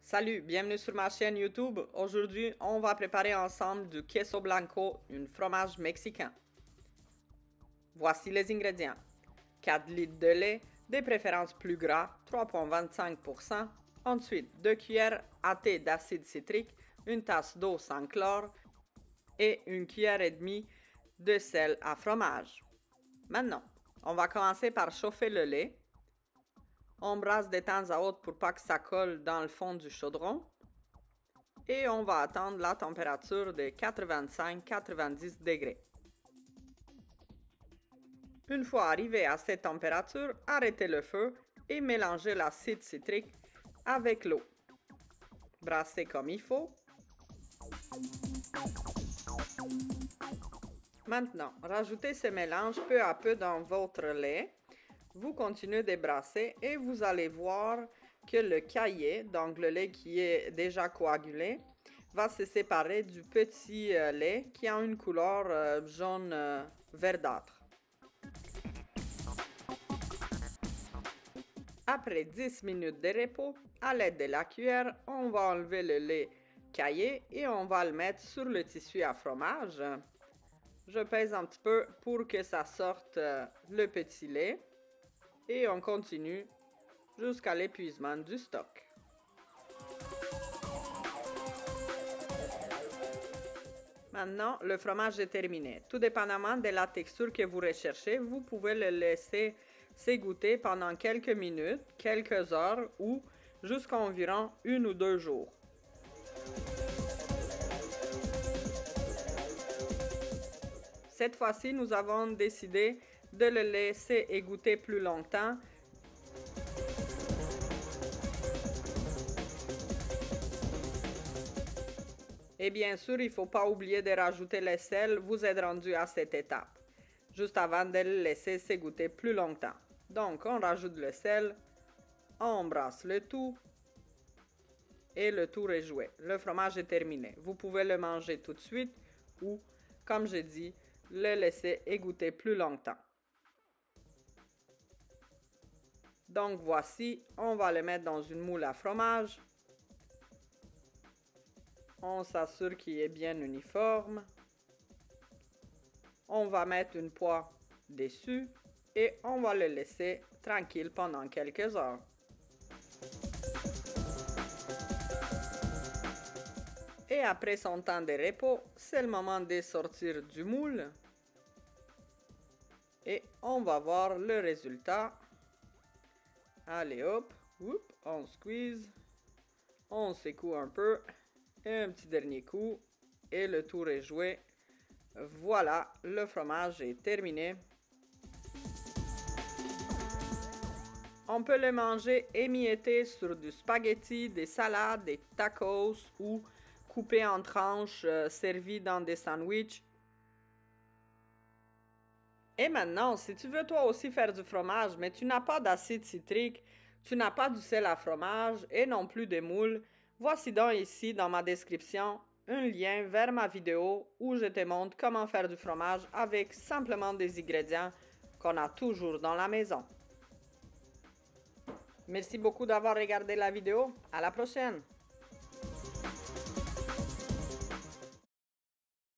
Salut, bienvenue sur ma chaîne YouTube. Aujourd'hui, on va préparer ensemble du queso blanco, un fromage mexicain. Voici les ingrédients. 4 litres de lait, de préférence plus gras, 3,25%. Ensuite, 2 cuillères à thé d'acide citrique, une tasse d'eau sans chlore et une cuillère et demie de sel à fromage. Maintenant, on va commencer par chauffer le lait. On brasse de temps à autre pour pas que ça colle dans le fond du chaudron. Et on va attendre la température de 85-90 degrés. Une fois arrivé à cette température, arrêtez le feu et mélangez l'acide citrique avec l'eau. Brassez comme il faut. Maintenant, rajoutez ce mélange peu à peu dans votre lait. Vous continuez de brasser et vous allez voir que le caillé, donc le lait qui est déjà coagulé, va se séparer du petit lait qui a une couleur jaune verdâtre. Après 10 minutes de repos, à l'aide de la cuillère, on va enlever le lait caillé et on va le mettre sur le tissu à fromage. Je pèse un petit peu pour que ça sorte le petit lait. Et on continue jusqu'à l'épuisement du stock. Maintenant, le fromage est terminé. Tout dépendamment de la texture que vous recherchez, vous pouvez le laisser s'égoutter pendant quelques minutes, quelques heures ou jusqu'à environ 1 ou 2 jours. Cette fois-ci, nous avons décidé de le laisser égoutter plus longtemps. Et bien sûr, il ne faut pas oublier de rajouter le sel, vous êtes rendu à cette étape, juste avant de le laisser s'égoutter plus longtemps. Donc, on rajoute le sel, on brasse le tout et le tour est joué. Le fromage est terminé. Vous pouvez le manger tout de suite ou, comme j'ai dit, le laisser égoutter plus longtemps. Donc voici, on va le mettre dans une moule à fromage. On s'assure qu'il est bien uniforme. On va mettre une poêle dessus et on va le laisser tranquille pendant quelques heures. Et après son temps de repos, c'est le moment de sortir du moule. Et on va voir le résultat. Allez hop, on squeeze, on secoue un peu, et un petit dernier coup, et le tour est joué. Voilà, le fromage est terminé. On peut le manger émietté sur du spaghetti, des salades, des tacos ou coupé en tranches, servi dans des sandwichs. Et maintenant, si tu veux toi aussi faire du fromage, mais tu n'as pas d'acide citrique, tu n'as pas du sel à fromage et non plus de moule, voici donc ici dans ma description un lien vers ma vidéo où je te montre comment faire du fromage avec simplement des ingrédients qu'on a toujours dans la maison. Merci beaucoup d'avoir regardé la vidéo. À la prochaine!